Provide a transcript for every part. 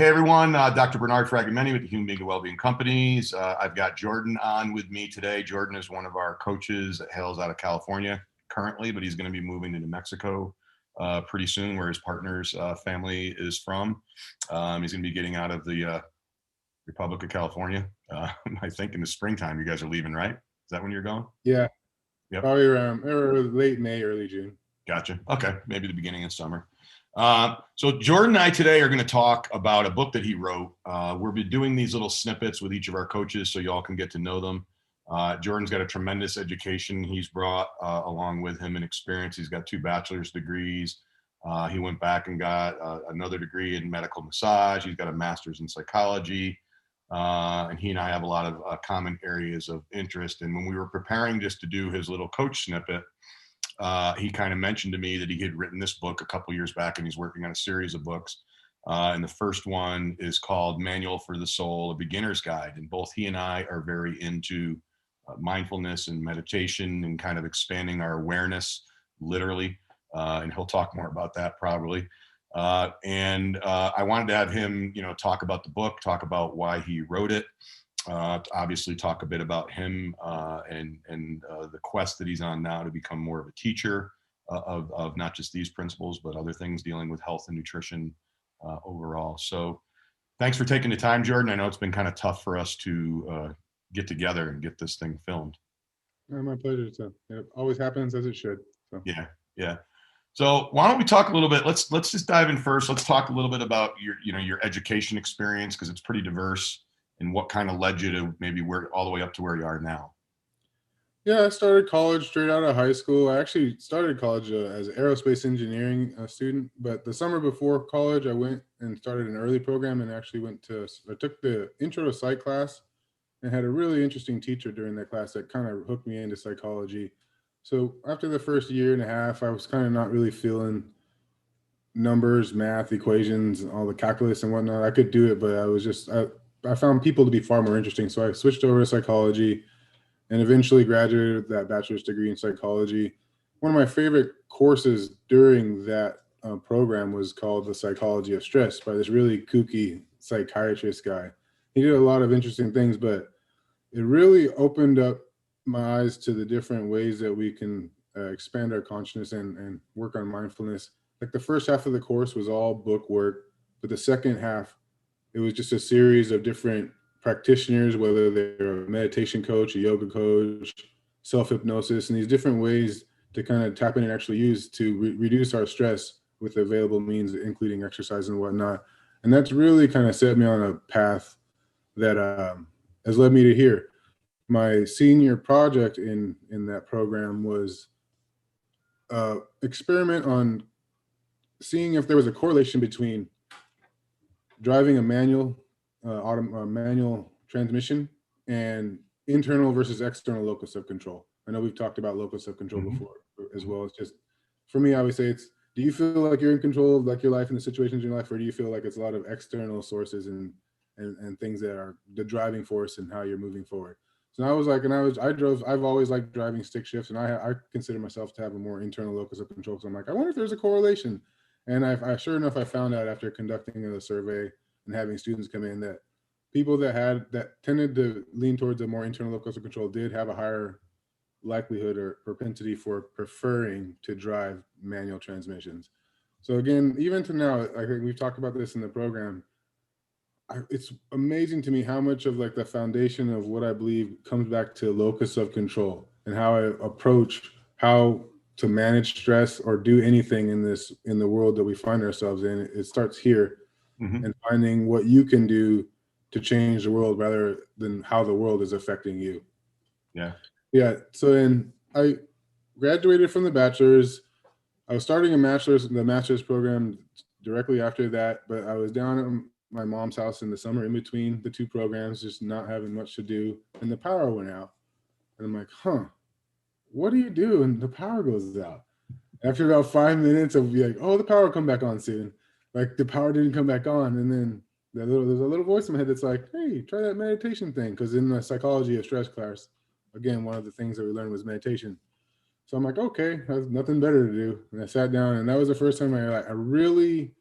Hey everyone, Dr. Bernard Fragomeni with the Human Being and Wellbeing Companies. I've got Jordan on with me today. Jordan is one of our coaches that hails out of California currently, but he's going to be moving to New Mexico pretty soon, where his partner's family is from. He's going to be getting out of the Republic of California, I think in the springtime. You guys are leaving, right? Is that when you're going? Yeah, Yep. probably around late May, early June. Gotcha. Okay, maybe the beginning of summer. So Jordan and I today are going to talk about a book that he wrote. We'll be doing these little snippets with each of our coaches so y'all can get to know them. Jordan's got a tremendous education he's brought along with him and experience. He's got 2 bachelor's degrees. He went back and got another degree in medical massage. He's got a master's in psychology. And he and I have a lot of common areas of interest. And when we were preparing just to do his little coach snippet, he kind of mentioned to me that he had written this book a couple years back, and he's working on a series of books. And the first one is called Manual for the Soul, A Beginner's Guide. And both he and I are very into mindfulness and meditation and kind of expanding our awareness, literally. And he'll talk more about that probably. And I wanted to have him, talk about the book, talk about why he wrote it. Obviously talk a bit about him and the quest that he's on now to become more of a teacher of not just these principles, but other things dealing with health and nutrition overall. So thanks for taking the time, Jordan. I know it's been kind of tough for us to get together and get this thing filmed. My pleasure. It always happens as it should. So. Yeah. So why don't we talk a little bit? Let's just dive in first. Let's talk a little bit about your education experience, because it's pretty diverse. And what kind of led you to maybe all the way up to where you are now? Yeah, I started college straight out of high school. I actually started college as an aerospace engineering student, but the summer before college, I went and started an early program and actually I took the intro to psych class and had a really interesting teacher during that class that kind of hooked me into psychology. So after the first year and a half, I was kind of not really feeling numbers, math, equations, all the calculus and whatnot. I could do it, but I found people to be far more interesting. So I switched over to psychology and eventually graduated with that bachelor's degree in psychology. One of my favorite courses during that program was called The Psychology of Stress by this really kooky psychiatrist guy. He did a lot of interesting things, but it really opened up my eyes to the different ways that we can expand our consciousness and work on mindfulness. Like the first half of the course was all book work, but the second half, it was just a series of different practitioners, whether they're a meditation coach, a yoga coach, self-hypnosis, and these different ways to kind of tap in and actually use to reduce our stress with available means, including exercise and whatnot. And that's really kind of set me on a path that has led me to here. My senior project in that program was experiment on seeing if there was a correlation between driving a manual transmission and internal versus external locus of control. I know we've talked about locus of control before as well. It's just, for me, I would say do you feel like you're in control of like your life and the situations in your life, or do you feel like it's a lot of external sources and things that are the driving force in how you're moving forward? So I was like, I've always liked driving stick shifts, and I consider myself to have a more internal locus of control. So I'm like, I wonder if there's a correlation. And I sure enough, I found out after conducting a survey and having students come in that people that tended to lean towards a more internal locus of control did have a higher likelihood or propensity for preferring to drive manual transmissions. So again, even to now, I think we've talked about this in the program. It's amazing to me how much of like the foundation of what I believe comes back to locus of control and how I approach how to manage stress or do anything in the world that we find ourselves in. It starts here, and finding what you can do to change the world rather than how the world is affecting you. Yeah. So then I graduated from the bachelor's. I was starting the master's program directly after that, but I was down at my mom's house in the summer in between the 2 programs, just not having much to do. And the power went out. And I'm like, what do you do? And the power goes out. After about 5 minutes of like, oh, the power will come back on soon. Like the power didn't come back on. And then there's a little voice in my head that's like, hey, try that meditation thing. Because in the psychology of stress class, again, one of the things that we learned was meditation. So I'm like, okay, there's nothing better to do. And I sat down, and that was the first time I really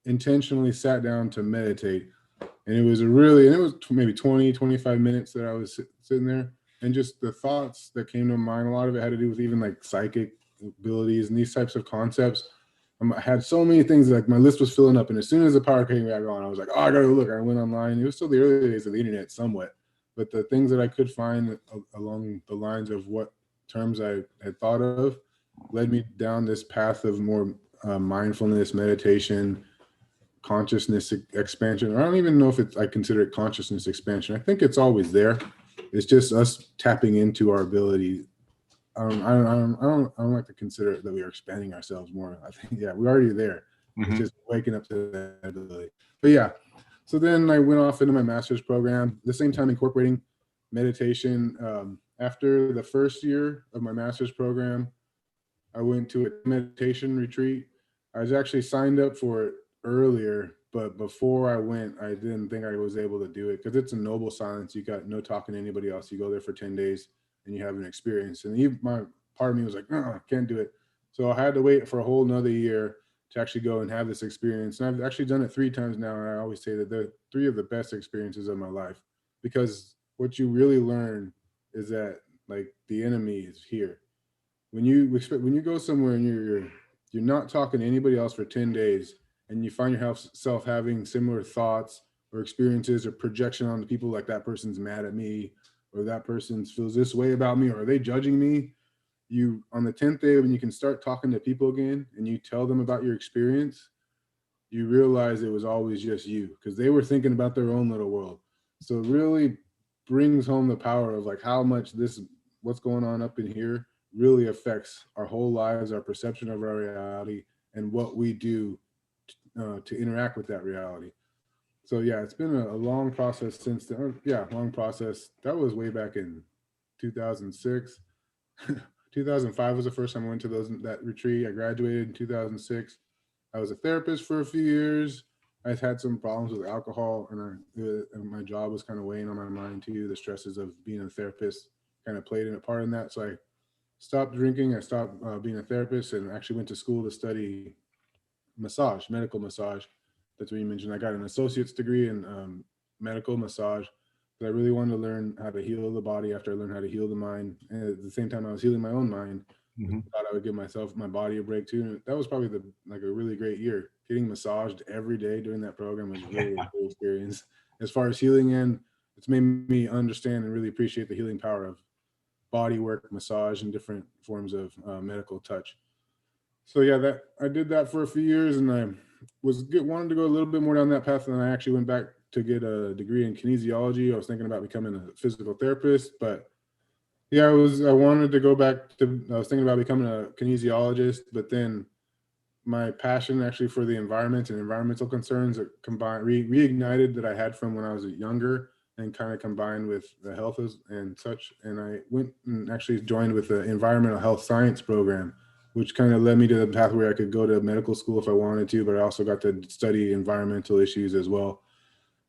intentionally sat down to meditate. And it was maybe 20, 25 minutes that I was sitting there. And just the thoughts that came to mind, a lot of it had to do with even like psychic abilities and these types of concepts. I had so many things, like my list was filling up. And as soon as the power came back on, I was like, oh, I got to look. I went online. It was still the early days of the internet somewhat. But the things that I could find along the lines of what terms I had thought of led me down this path of more mindfulness, meditation, consciousness expansion. I don't even know if I consider it consciousness expansion. I think it's always there. It's just us tapping into our ability. I don't like to consider it that we are expanding ourselves more. I think, yeah, we're already there. It's just waking up to that ability. But yeah, so then I went off into my master's program, at the same time incorporating meditation. After the first year of my master's program, I went to a meditation retreat. I was actually signed up for it earlier, but before I went, I didn't think I was able to do it because it's a noble silence. You got no talking to anybody else. You go there for 10 days and you have an experience. And even my part of me was like, I can't do it. So I had to wait for a whole nother year to actually go and have this experience. And I've actually done it 3 times now. And I always say that they're 3 of the best experiences of my life, because what you really learn is that like the enemy is here. When you go somewhere and you're not talking to anybody else for 10 days and you find yourself having similar thoughts or experiences or projection on the people, like that person's mad at me, or that person feels this way about me, or are they judging me? You, on the 10th day, when you can start talking to people again and you tell them about your experience, you realize it was always just you, because they were thinking about their own little world. So it really brings home the power of like how much what's going on up in here really affects our whole lives, our perception of our reality, and what we do to interact with that reality. So yeah, it's been a long process since then. Yeah, long process. That was way back in 2006. 2005 was the first time I went to that retreat. I graduated in 2006. I was a therapist for a few years. I had some problems with alcohol, and my job was kind of weighing on my mind too. The stresses of being a therapist kind of played a part in that. So I stopped drinking. I stopped being a therapist, and actually went to school to study massage, medical massage. That's what you mentioned. I got an associate's degree in medical massage, but I really wanted to learn how to heal the body after I learned how to heal the mind. And at the same time, I was healing my own mind. I thought I would give my body a break too. And that was probably a really great year. Getting massaged every day during that program was really a cool experience. As far as healing, and it's made me understand and really appreciate the healing power of body work, massage, and different forms of medical touch. So yeah, I did that for a few years, and I wanted to go a little bit more down that path. And I actually went back to get a degree in kinesiology. I was thinking about becoming a physical therapist, but yeah, I was thinking about becoming a kinesiologist, but then my passion actually for the environment and environmental concerns reignited that I had from when I was younger, and kind of combined with the health and such. And I went and actually joined with the environmental health science program, which kind of led me to the path where I could go to medical school if I wanted to, but I also got to study environmental issues as well.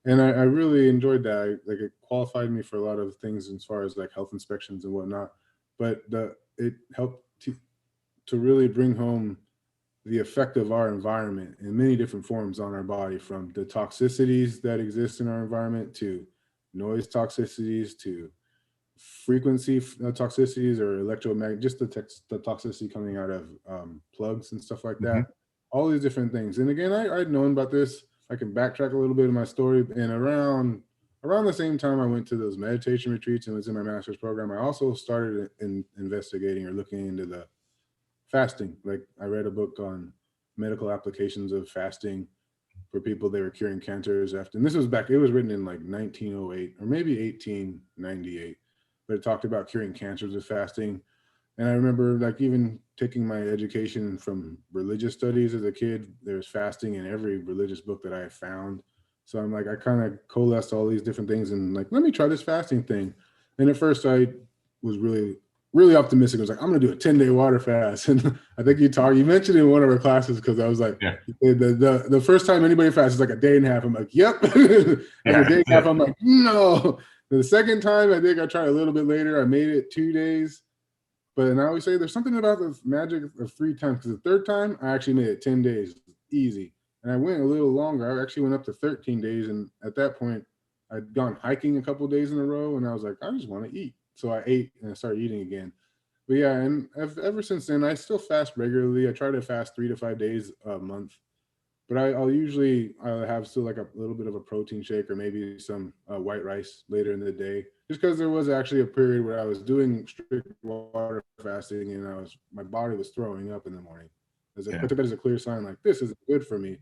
And I really enjoyed that. It qualified me for a lot of things as far as like health inspections and whatnot, but it helped to really bring home the effect of our environment in many different forms on our body, from the toxicities that exist in our environment to noise toxicities to frequency toxicities or electromagnetic, just the toxicity coming out of plugs and stuff like that. All these different things. And again, I'd known about this. I can backtrack a little bit of my story. And around the same time I went to those meditation retreats and was in my master's program, I also started investigating or looking into the fasting. Like I read a book on medical applications of fasting for people they were curing cancers after. And this was it was written in like 1908 or maybe 1898, but it talked about curing cancers with fasting. And I remember like even taking my education from religious studies as a kid, there's fasting in every religious book that I found. So I'm like, I kind of coalesced all these different things and like, let me try this fasting thing. And at first I was really, really optimistic. I was like, I'm going to do a 10-day water fast. And I think you mentioned it in one of our classes, because I was like, the first time anybody fasts is like a day and a half. I'm like, yep. And a day and a half, I'm like, no. The second time, I think I tried a little bit later. I made it 2 days. But and I always say there's something about the magic of 3 times, because the third time I actually made it 10 days easy. And I went a little longer. I actually went up to 13 days. And at that point, I'd gone hiking a couple days in a row, and I was like, I just want to eat. So I ate and I started eating again. But yeah, and ever since then, I still fast regularly. I try to fast 3 to 5 days a month. But I'll have still like a little bit of a protein shake or maybe some white rice later in the day, just because there was actually a period where I was doing strict water fasting and my body was throwing up in the morning. I took that as a clear sign, like this isn't good for me.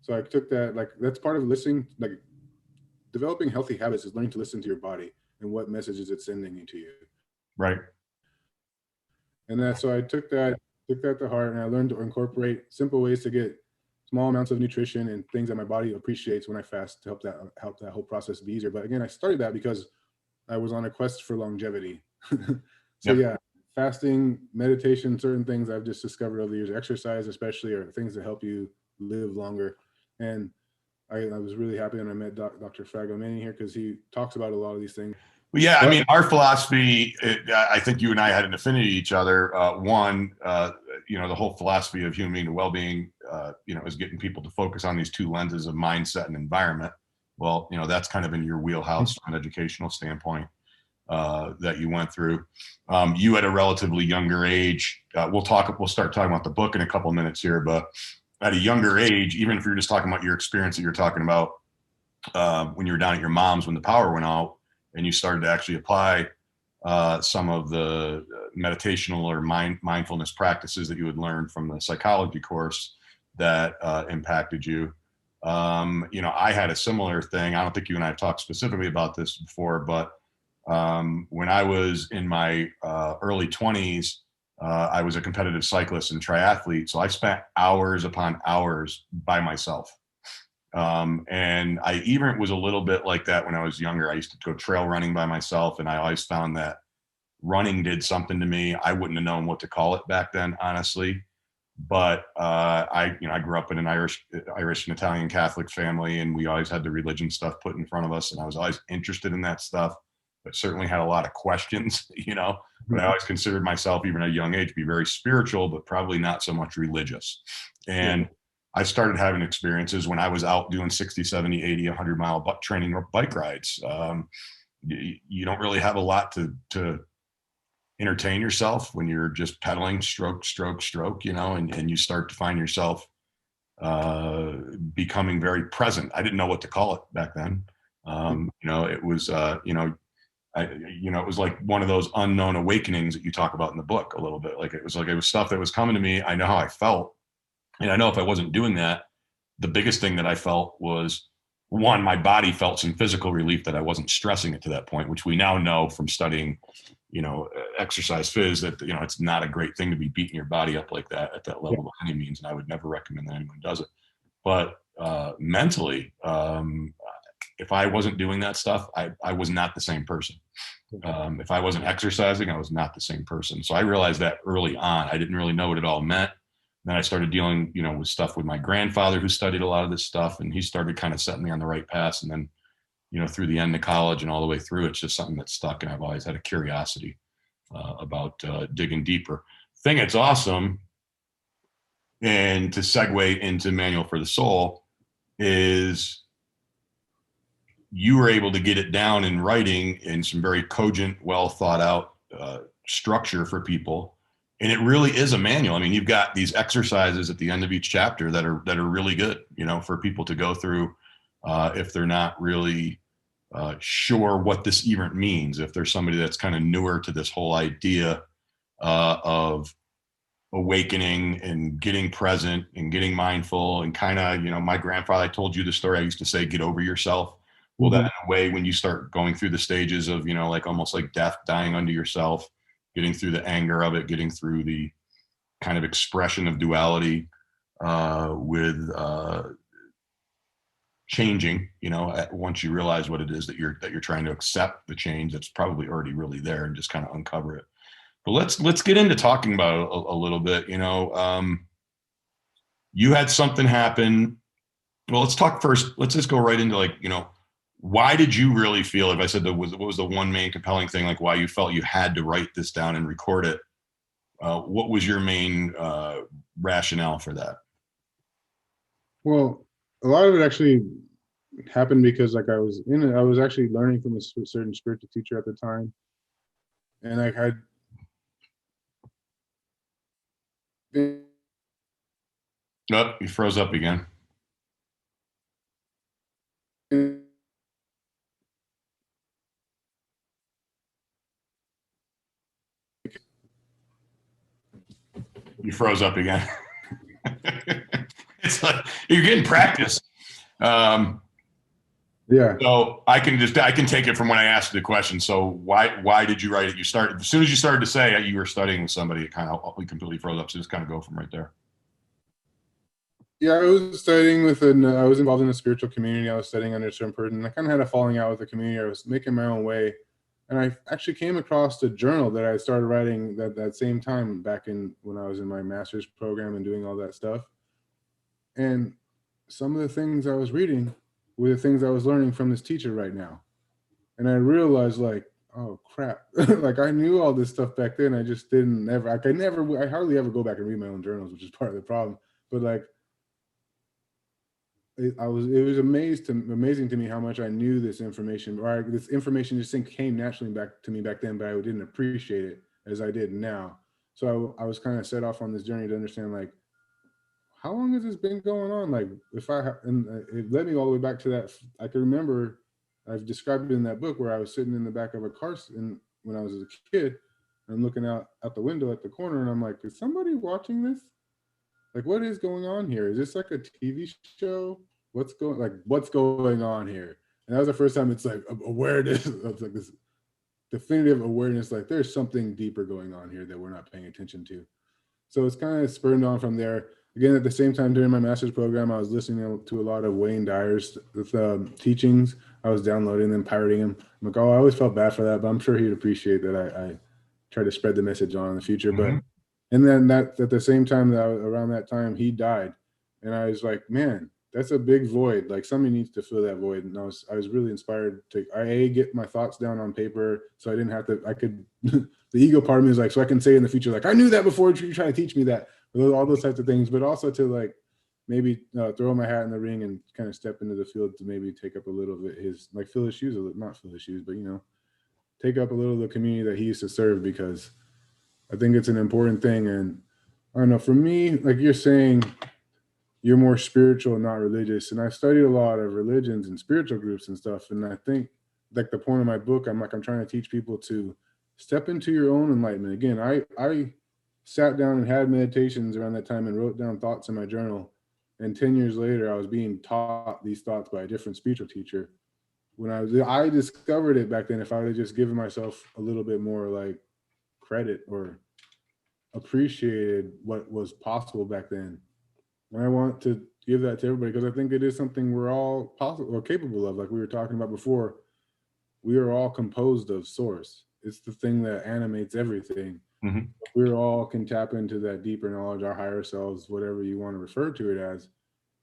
So I took that, like that's part of listening, like developing healthy habits is learning to listen to your body and what messages it's sending to you. Right. And so I took that to heart, and I learned to incorporate simple ways to get small amounts of nutrition and things that my body appreciates when I fast to help that whole process be easier. But again, I started that because I was on a quest for longevity. So yeah, fasting, meditation, certain things I've just discovered over the years, exercise especially, are things that help you live longer. And I was really happy when I met Dr. Fragomeni here, because he talks about a lot of these things. Well, yeah, I mean, our philosophy, I think you and I had an affinity to each other. The whole philosophy of human well-being, is getting people to focus on these two lenses of mindset and environment. Well, that's kind of in your wheelhouse from an educational standpoint that you went through. You at a relatively younger age, we'll start talking about the book in a couple of minutes here, but at a younger age, even if you're just talking about your experience that you're talking about when you were down at your mom's when the power went out, and you started to actually apply some of the meditational or mindfulness practices that you had learned from the psychology course that impacted you. I had a similar thing. I don't think you and I have talked specifically about this before, but when I was in my early 20s, I was a competitive cyclist and triathlete. So I spent hours upon hours by myself. And I even was a little bit like that when I was younger. I used to go trail running by myself, and I always found that running did something to me. I wouldn't have known what to call it back then, honestly. But I grew up in an Irish and Italian Catholic family, and we always had the religion stuff put in front of us, and I was always interested in that stuff, but certainly had a lot of questions, But I always considered myself, even at a young age, to be very spiritual, but probably not so much religious. And I started having experiences when I was out doing 60, 70, 80, 100-mile training or bike rides. You don't really have a lot to entertain yourself when you're just pedaling stroke, stroke, stroke, and you start to find yourself becoming very present. I didn't know what to call it back then. It was, it was like one of those unknown awakenings that you talk about in the book a little bit. It was stuff that was coming to me. I know how I felt. And I know if I wasn't doing that, the biggest thing that I felt was, one, my body felt some physical relief that I wasn't stressing it to that point, which we now know from studying, exercise phys that, it's not a great thing to be beating your body up like that at that level by any means. And I would never recommend that anyone does it. But mentally, if I wasn't doing that stuff, I was not the same person. If I wasn't exercising, I was not the same person. So I realized that early on. I didn't really know what it all meant. Then I started dealing, with stuff with my grandfather, who studied a lot of this stuff, and he started kind of setting me on the right path. And then, through the end of college and all the way through, it's just something that stuck. And I've always had a curiosity about digging deeper. Thing that's awesome, and to segue into Manual for the Soul, is you were able to get it down in writing in some very cogent, well thought out structure for people. And it really is a manual. I mean, you've got these exercises at the end of each chapter that are really good, for people to go through if they're not really sure what this even means. If there's somebody that's kind of newer to this whole idea of awakening and getting present and getting mindful and kind of, my grandfather, I told you the story. I used to say, get over yourself. Well, that in a way, when you start going through the stages of, almost like death, dying unto yourself, getting through the anger of it, getting through the kind of expression of duality with changing, once you realize what it is that you're trying to accept the change that's probably already really there, and just kind of uncover it. But let's get into talking about it a little bit. You had something happen. Well, let's talk first. Let's just go right into why did you really feel, if I said what was the one main compelling thing, why you felt you had to write this down and record it? What was your main rationale for that? Well, a lot of it actually happened because like I was actually learning from a certain spiritual teacher at the time, and like I'd been Oh, you froze up again. You froze up again. It's like you're getting practice. Yeah. So I can take it from when I asked the question. So why did you write it? You started as soon as you started to say you were studying with somebody, it kind of completely froze up. So just kind of go from right there. Yeah, I was studying I was involved in a spiritual community. I was studying under a certain person. I kind of had a falling out with the community. I was making my own way. And I actually came across a journal that I started writing that same time back in when I was in my master's program and doing all that stuff. And some of the things I was reading were the things I was learning from this teacher right now. And I realized like, oh crap. Like I knew all this stuff back then. I just didn't ever, like I hardly ever go back and read my own journals, which is part of the problem. But like, it was amazing to me how much I knew this information, or this information just came naturally back to me back then, but I didn't appreciate it as I did now. So I was kind of set off on this journey to understand like, how long has this been going on? Like and it led me all the way back to that. I can remember I've described it in that book where I was sitting in the back of a car when I was a kid and looking out the window at the corner, and I'm like, is somebody watching this? Like, what is going on here? Is this like a TV show? What's going on here? And that was the first time it's like awareness. It's like this definitive awareness, like there's something deeper going on here that we're not paying attention to. So it's kind of spurred on from there. Again, at the same time, during my master's program, I was listening to a lot of Wayne Dyer's teachings. I was downloading them, pirating them. I'm like, oh, I always felt bad for that, but I'm sure he'd appreciate that I try to spread the message on in the future. Mm-hmm. But and then that at the same time around that time he died, and I was like, man, that's a big void. Like somebody needs to fill that void. And I was really inspired to get my thoughts down on paper, so I didn't have to. I could. The ego part of me is like, so I can say in the future, like I knew that before you try to teach me that, all those types of things. But also to like maybe throw my hat in the ring and kind of step into the field to maybe take up a little bit fill his shoes, not fill his shoes, but take up a little of the community that he used to serve, because I think it's an important thing. And I don't know, for me, like you're saying, you're more spiritual and not religious. And I've studied a lot of religions and spiritual groups and stuff. And I think like the point of my book, I'm trying to teach people to step into your own enlightenment. Again, I sat down and had meditations around that time and wrote down thoughts in my journal. And 10 years later, I was being taught these thoughts by a different spiritual teacher. When I discovered it back then, if I would have just given myself a little bit more like credit or appreciated what was possible back then. And I want to give that to everybody, because I think it is something we're all possible or capable of. Like we were talking about before, we are all composed of source. It's the thing that animates everything. Mm-hmm. We all can tap into that deeper knowledge, our higher selves, whatever you want to refer to it as,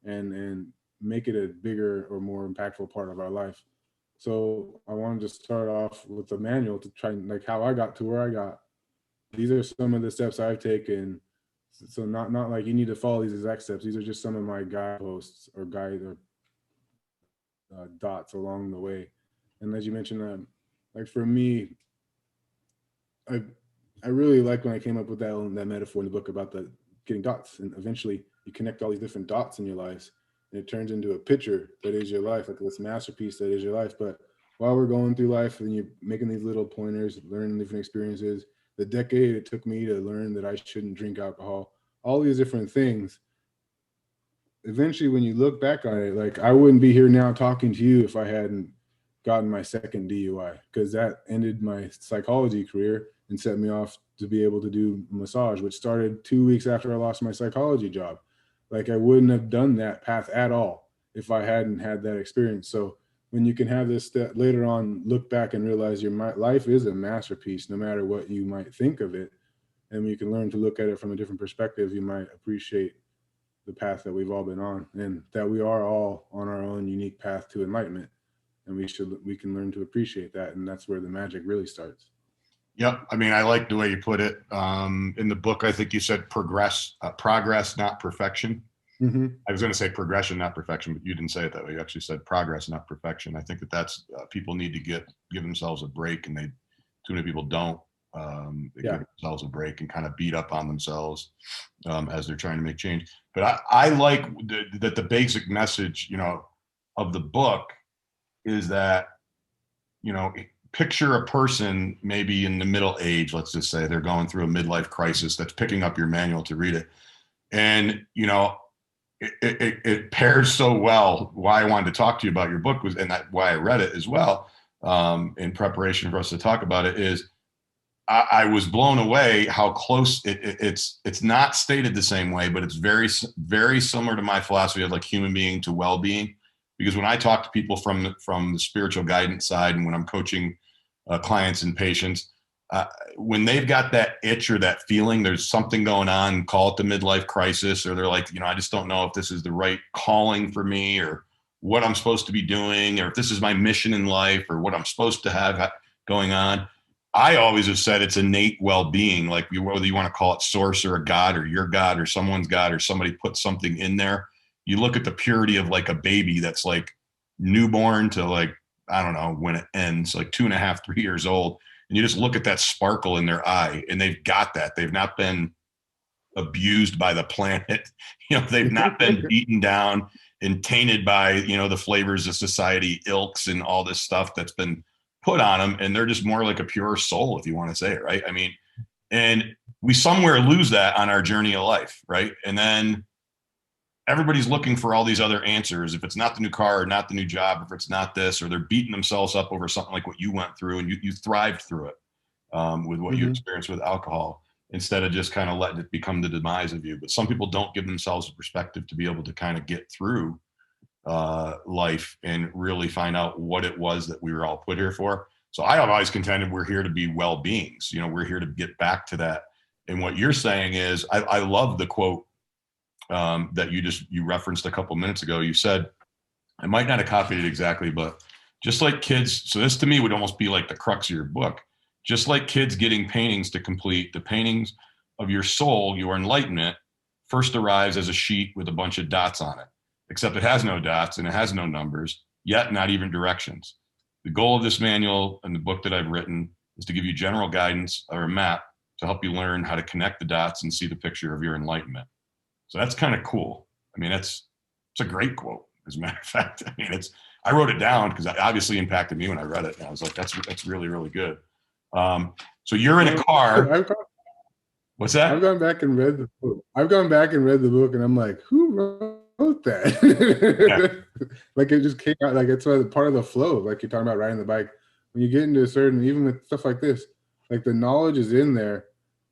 and make it a bigger or more impactful part of our life. So I wanted to start off with a manual to try like how I got to where I got. These are some of the steps I've taken. So not like you need to follow these exact steps. These are just some of my guideposts or dots along the way. And as you mentioned, like for me, I really like when I came up with that metaphor in the book about the getting dots, and eventually you connect all these different dots in your lives, and it turns into a picture that is your life, like this masterpiece that is your life. But while we're going through life and you're making these little pointers, learning different experiences, the decade it took me to learn that I shouldn't drink alcohol, all these different things. Eventually, when you look back on it, like I wouldn't be here now talking to you if I hadn't gotten my second DUI, because that ended my psychology career and set me off to be able to do massage, which started 2 weeks after I lost my psychology job. Like I wouldn't have done that path at all if I hadn't had that experience. So when you can have this step later on, look back and realize your life is a masterpiece, no matter what you might think of it. And when you can learn to look at it from a different perspective, you might appreciate the path that we've all been on, and that we are all on our own unique path to enlightenment. And we can learn to appreciate that. And that's where the magic really starts. Yep. I mean, I like the way you put it. In the book, I think you said progress, not perfection. I was going to say progression, not perfection, but you didn't say it that way. You actually said progress, not perfection. I think that's people need to give themselves a break, and too many people don't give themselves a break and kind of beat up on themselves as they're trying to make change. But I like that the basic message, of the book is that, picture a person maybe in the middle age, let's just say they're going through a midlife crisis that's picking up your manual to read it. And, it pairs so well. Why I wanted to talk to you about your book was, and why I read it as well, in preparation for us to talk about it, is I was blown away how close it's not stated the same way, but it's very, very similar to my philosophy of like human being to well-being. Because when I talk to people from the spiritual guidance side, and when I'm coaching clients and patients, when they've got that itch or that feeling, there's something going on, call it the midlife crisis, or they're like, I just don't know if this is the right calling for me, or what I'm supposed to be doing, or if this is my mission in life, or what I'm supposed to have going on. I always have said it's innate well-being, like whether you want to call it source or a God or your God or someone's God or somebody put something in there. You look at the purity of like a baby that's like newborn to like, I don't know when it ends, like 2.5, 3 years old. And you just look at that sparkle in their eye, and they've got that. They've not been abused by the planet. They've not been beaten down and tainted by, the flavors of society, ilks and all this stuff that's been put on them. And they're just more like a pure soul, if you want to say it, right? I mean, and we somewhere lose that on our journey of life, right? And then everybody's looking for all these other answers. If it's not the new car or not the new job, if it's not this, or they're beating themselves up over something like what you went through, and you thrived through it with what you experienced with alcohol, instead of just kind of letting it become the demise of you. But some people don't give themselves a perspective to be able to kind of get through life and really find out what it was that we were all put here for. So I have always contended we're here to be well-beings. We're here to get back to that. And what you're saying is, I love the quote that you referenced a couple minutes ago. You said, I might not have copied it exactly, but just like kids, so this to me would almost be like the crux of your book. Just like kids getting paintings to complete, the paintings of your soul, your enlightenment, first arrives as a sheet with a bunch of dots on it, except it has no dots and it has no numbers, yet not even directions. The goal of this manual and the book that I've written is to give you general guidance or a map to help you learn how to connect the dots and see the picture of your enlightenment. So that's kind of cool. I mean, it's a great quote, as a matter of fact. I mean, I wrote it down because it obviously impacted me when I read it. And I was like, that's really, really good. So you're in a car. What's that? I've gone back and read the book. And I'm like, who wrote that? Like it just came out. Like it's part of the flow. Like you're talking about riding the bike. When you get into a certain, even with stuff like this, like the knowledge is in there.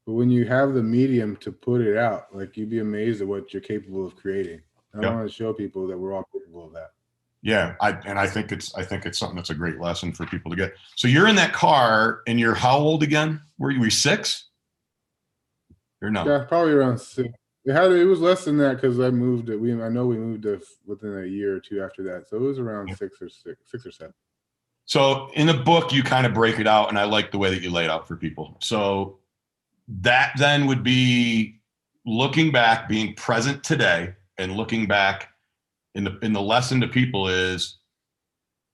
But when you have the medium to put it out, like you'd be amazed at what you're capable of creating. And I want to show people that we're all capable of that. Yeah, I think it's something that's a great lesson for people to get. So you're in that car, and you're how old again? Were you 6? Or no? Yeah, probably around 6. It was less than that because I moved. I know we moved within a year or two after that, so it was around 6 or 7. So in the book, you kind of break it out, and I like the way that you lay it out for people. So that then would be looking back, being present today, and looking back in the lesson to people is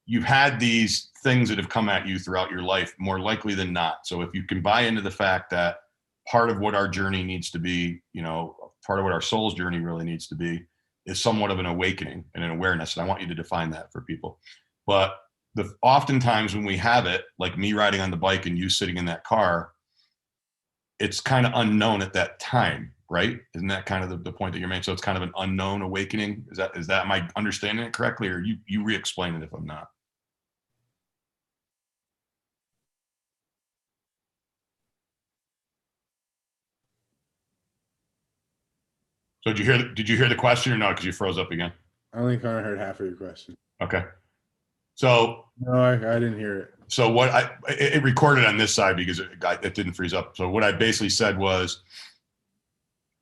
you've had these things that have come at you throughout your life, more likely than not. So if you can buy into the fact that part of what our journey needs to be, part of what our soul's journey really needs to be is somewhat of an awakening and an awareness. And I want you to define that for people. But oftentimes when we have it, like me riding on the bike and you sitting in that car, it's kind of unknown at that time, right? Isn't that kind of the point that you're making? So it's kind of an unknown awakening. Is that am I understanding it correctly, or you re-explain it if I'm not? So did you hear the question or no? Because you froze up again. I only kind of heard half of your question. Okay. So no, I didn't hear it. So it recorded on this side because it didn't freeze up. So what I basically said was,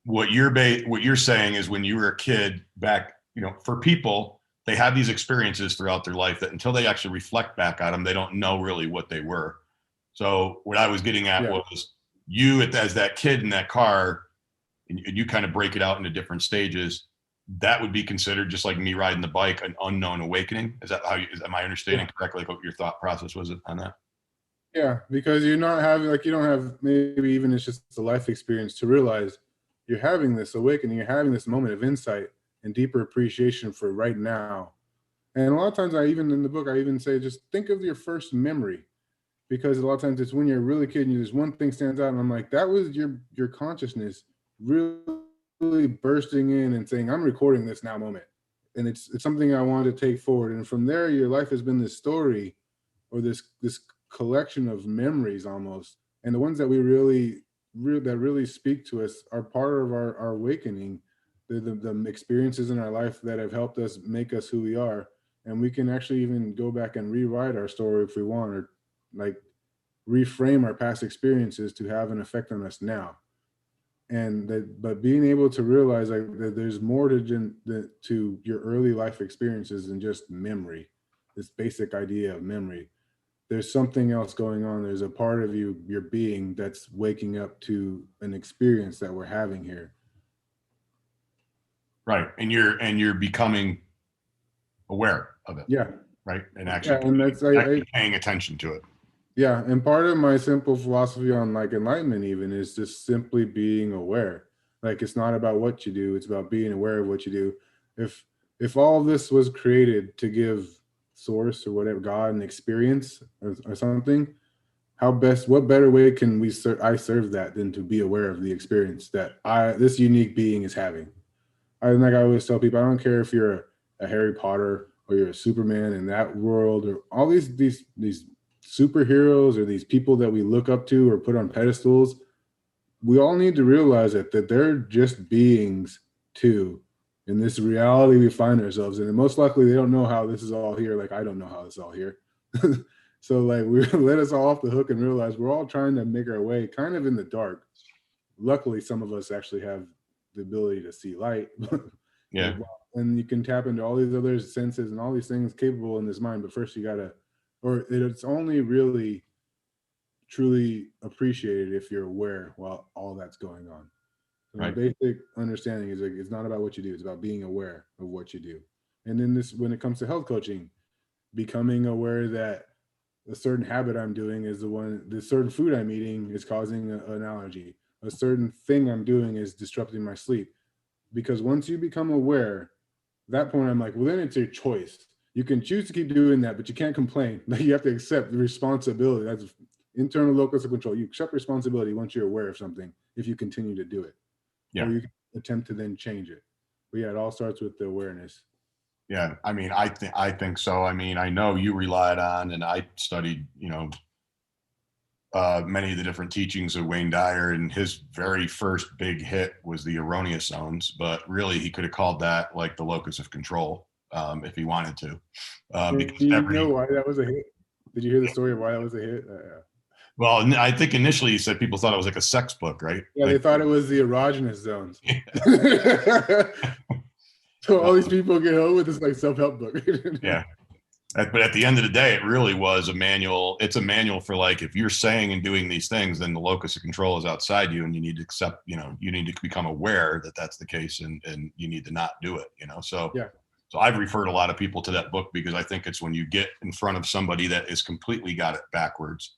what you're saying is when you were a kid back, for people, they have these experiences throughout their life that until they actually reflect back on them, they don't know really what they were. So what I was getting at was you as that kid in that car, and you kind of break it out into different stages. that would be considered, just like me riding the bike, an unknown awakening. Is that am I understanding correctly what your thought process was on that? Yeah, because you're not having, like, you don't have, maybe even it's just a life experience to realize you're having this awakening, you're having this moment of insight and deeper appreciation for right now. And a lot of times, in the book, I even say, just think of your first memory, because a lot of times it's when you're a really kid and there's one thing stands out, and I'm like, that was your consciousness really bursting in and saying, I'm recording this now moment. And it's something I wanted to take forward. And from there, your life has been this story, or this collection of memories almost. And the ones that we really speak to us are part of our awakening. They're the experiences in our life that have helped us make us who we are. And we can actually even go back and rewrite our story if we want, or like reframe our past experiences to have an effect on us now. But being able to realize, like, that there's more to your early life experiences than just memory, this basic idea of memory. There's something else going on. There's a part of your being, that's waking up to an experience that we're having here. Right. And you're becoming aware of it. Yeah. Right. And actually, and that's paying attention to it. Yeah. And part of my simple philosophy on, like, enlightenment even is just simply being aware. Like, it's not about what you do, it's about being aware of what you do. If all this was created to give source, or whatever, God, an experience or something, what better way can I serve that than to be aware of the experience that this unique being is having. Like I always tell people, I don't care if you're a Harry Potter or you're a Superman in that world, or all these superheroes, or these people that we look up to or put on pedestals. We all need to realize that they're just beings too, in this reality we find ourselves in. And most likely they don't know how this is all here. Like, I don't know how this is all here. So, like, we let us all off the hook and realize we're all trying to make our way kind of in the dark. Luckily, some of us actually have the ability to see light. Yeah. And you can tap into all these other senses and all these things capable in this mind. But first it's only really truly appreciated if you're aware while all that's going on. So Right. the basic understanding is, like, it's not about what you do, it's about being aware of what you do. And then when it comes to health coaching, becoming aware that a certain habit I'm doing is the certain food I'm eating is causing an allergy. A certain thing I'm doing is disrupting my sleep. Because once you become aware, at that point I'm like, well, then it's your choice. You can choose to keep doing that, but you can't complain. Like, you have to accept the responsibility. That's internal locus of control. You accept responsibility once you're aware of something, if you continue to do it. Yeah. Or you can attempt to then change it. But yeah, it all starts with the awareness. Yeah. I mean, I think so. I mean, I know you relied on, and I studied, many of the different teachings of Wayne Dyer, and his very first big hit was the erroneous zones, but really he could have called that like the locus of control, if he wanted to. Because do you know why that was a hit? Did you hear the story of why that was a hit? Well, I think initially he said people thought it was like a sex book, right? Yeah, like, they thought it was the erogenous zones. So all these people get home with this, like, self-help book. Yeah. But at the end of the day, it really was a manual. It's a manual for, like, if you're saying and doing these things, then the locus of control is outside you, and you need to accept, you need to become aware that that's the case, and you need to not do it, So, yeah. So I've referred a lot of people to that book, because I think it's when you get in front of somebody that is completely got it backwards,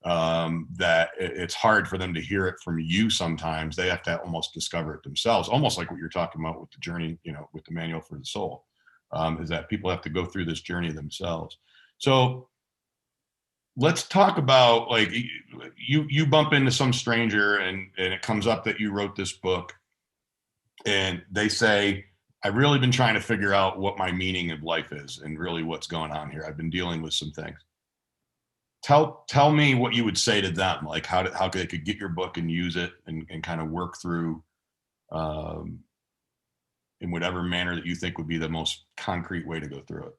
that it's hard for them to hear it from you. Sometimes they have to almost discover it themselves, almost like what you're talking about with the journey, with the manual for the soul. Is that people have to go through this journey themselves. So let's talk about, like, you bump into some stranger, and it comes up that you wrote this book, and they say, I've really been trying to figure out what my meaning of life is and really what's going on here. I've been dealing with some things. Tell me what you would say to them, like how they could get your book and use it and kind of work through, in whatever manner that you think would be the most concrete way to go through it.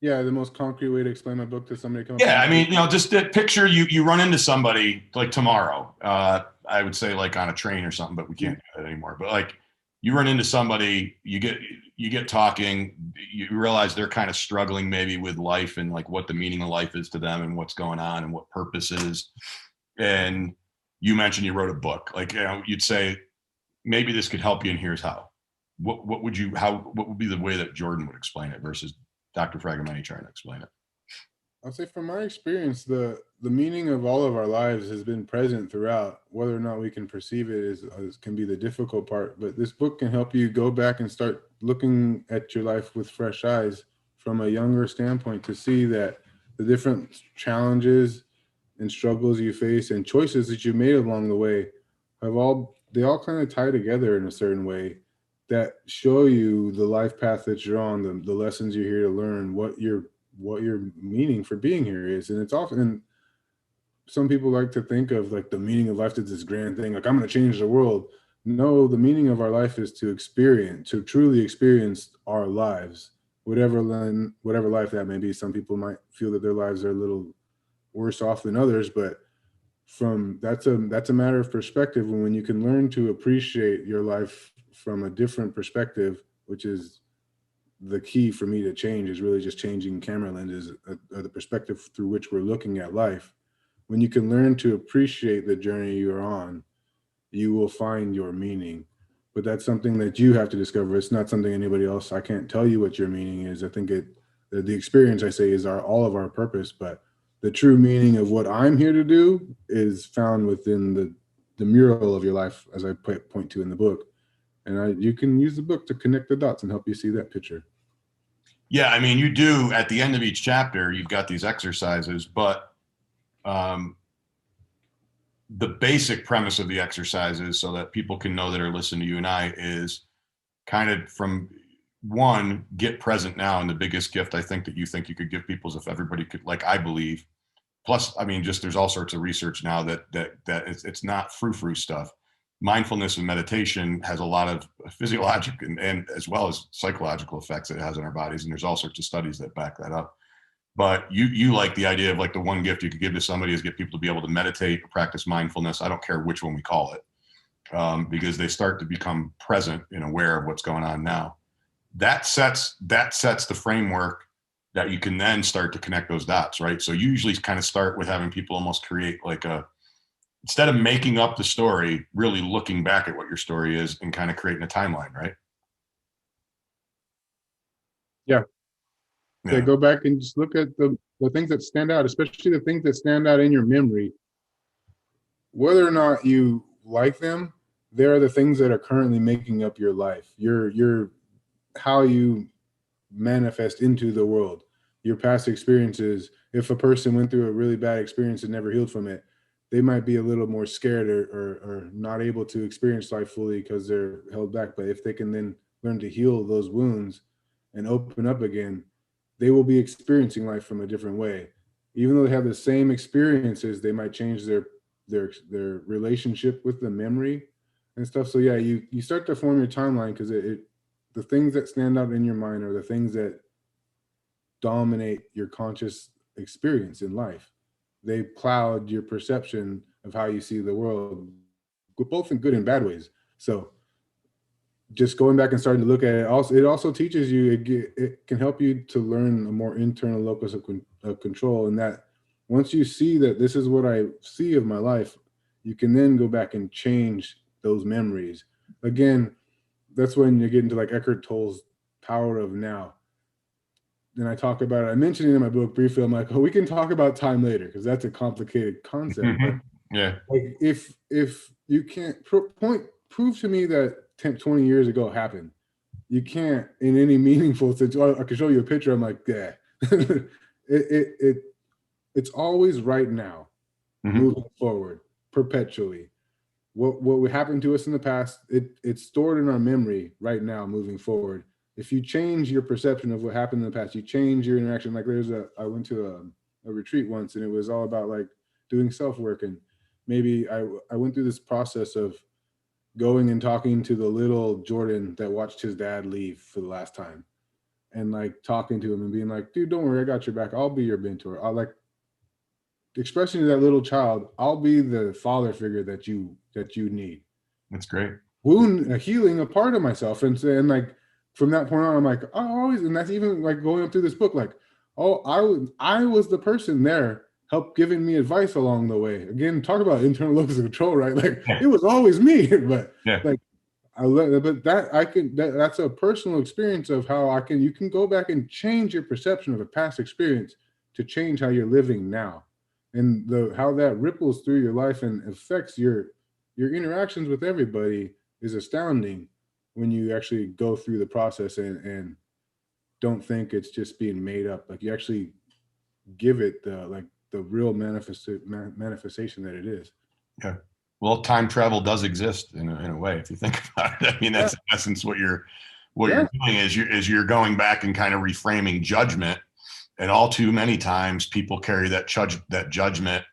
Yeah, the most concrete way to explain my book to somebody. Yeah, I mean, just that picture, you run into somebody like tomorrow. I would say like on a train or something, but we can't do that anymore. But like, you run into somebody, you get talking, you realize they're kind of struggling maybe with life and like what the meaning of life is to them and what's going on and what purpose is. And you mentioned you wrote a book. Like, you'd say, maybe this could help you, and here's how. what would be the way that Jordan would explain it versus Dr. Fragomeni trying to explain it? I'll say from my experience, the meaning of all of our lives has been present throughout. Whether or not we can perceive it is can be the difficult part. But this book can help you go back and start looking at your life with fresh eyes from a younger standpoint to see that the different challenges and struggles you face and choices that you made along the way they all kind of tie together in a certain way that show you the life path that you're on, the lessons you're here to learn, what your meaning for being here is. And it's often, some people like to think of like the meaning of life as this grand thing, like I'm going to change the world. No, the meaning of our life is to truly experience our lives, whatever life that may be. Some people might feel that their lives are a little worse off than others, but that's a matter of perspective. And when you can learn to appreciate your life from a different perspective, which is the key for me to change, is really just changing camera lenses, the perspective through which we're looking at life. When you can learn to appreciate the journey you're on, you will find your meaning. But that's something that you have to discover. It's not something anybody else. I can't tell you what your meaning is. I think the experience, I say, is all of our purpose, but the true meaning of what I'm here to do is found within the mural of your life, as I point to in the book. And you can use the book to connect the dots and help you see that picture. Yeah, I mean, you do at the end of each chapter, you've got these exercises, but the basic premise of the exercises, so that people can know that are listening to you and I, is kind of from one, get present now. And the biggest gift I think you could give people is if everybody could, like I believe, plus, I mean, just there's all sorts of research now that it's not frou-frou stuff. Mindfulness and meditation has a lot of physiological and as well as psychological effects that it has on our bodies. And there's all sorts of studies that back that up. But you like the idea of like the one gift you could give to somebody is get people to be able to meditate or practice mindfulness. I don't care which one we call it, because they start to become present and aware of what's going on now. That sets the framework that you can then start to connect those dots, right? So you usually kind of start with having people almost create like instead of making up the story, really looking back at what your story is and kind of creating a timeline, right? Yeah. Yeah, go back and just look at the things that stand out, especially the things that stand out in your memory. Whether or not you like them, they're the things that are currently making up your life. Your how you manifest into the world, your past experiences. If a person went through a really bad experience and never healed from it, they might be a little more scared or not able to experience life fully because they're held back. But if they can then learn to heal those wounds and open up again, they will be experiencing life from a different way. Even though they have the same experiences, they might change their relationship with the memory and stuff. So yeah, you start to form your timeline because the things that stand out in your mind are the things that dominate your conscious experience in life. They cloud your perception of how you see the world, both in good and bad ways. So just going back and starting to look at it, it also teaches you, it can help you to learn a more internal locus of control. And that once you see that this is what I see of my life, you can then go back and change those memories. Again, that's when you get into like Eckhart Tolle's power of now. And I talk about it. I mentioned it in my book briefly. I'm like, oh, we can talk about time later because that's a complicated concept. Mm-hmm. But yeah, like if you can't prove to me that 10, 20 years ago happened, you can't in any meaningful situation. I can show you a picture. I'm like, yeah, it's always right now, moving forward perpetually. What happened to us in the past, it's stored in our memory right now, moving forward. If you change your perception of what happened in the past, you change your interaction. Like I went to a retreat once, and it was all about like doing self-work. And maybe I went through this process of going and talking to the little Jordan that watched his dad leave for the last time, and like talking to him and being like, dude, don't worry, I got your back. I'll be your mentor. I'll like expressing to that little child, I'll be the father figure that you need. That's great. Healing a part of myself. And like, from that point on, I'm like, I always, and that's even like going up through this book, like, oh, I was the person there, help giving me advice along the way. Again, talk about internal locus of control, right? Like it was always me, but like but that's a personal experience of how you can go back and change your perception of a past experience to change how you're living now, and how that ripples through your life and affects your interactions with everybody is astounding when you actually go through the process and don't think it's just being made up. Like you actually give it the real manifestation that it is. Yeah. Well, time travel does exist in a way, if you think about it. I mean, that's in essence what you're doing is you're going back and kind of reframing judgment. And all too many times people carry that judgment.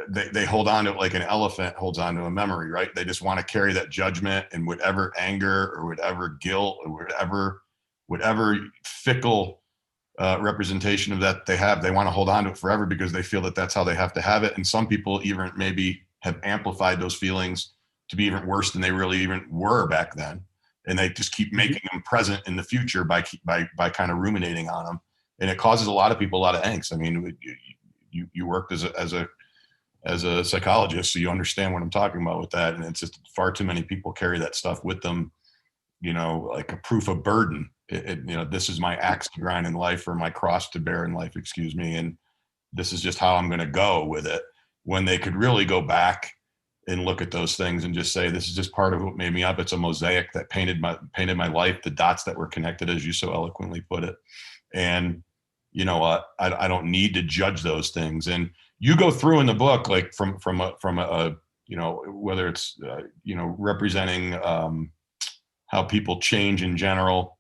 They hold on to it like an elephant holds on to a memory, right? They just want to carry that judgment and whatever anger or whatever guilt or whatever fickle representation of that they have, they want to hold on to it forever because they feel that that's how they have to have it. And some people even maybe have amplified those feelings to be even worse than they really even were back then. And they just keep making them present in the future by kind of ruminating on them. And it causes a lot of people a lot of angst. I mean, you worked as a psychologist, so you understand what I'm talking about with that. And it's just far too many people carry that stuff with them, like a proof of burden. This is my axe to grind in life, or my cross to bear in life, excuse me. And this is just how I'm going to go with it, when they could really go back and look at those things and just say, this is just part of what made me up. It's a mosaic that painted my life, the dots that were connected, as you so eloquently put it. And you know what, I don't need to judge those things. And you go through in the book, like from a whether it's representing how people change in general,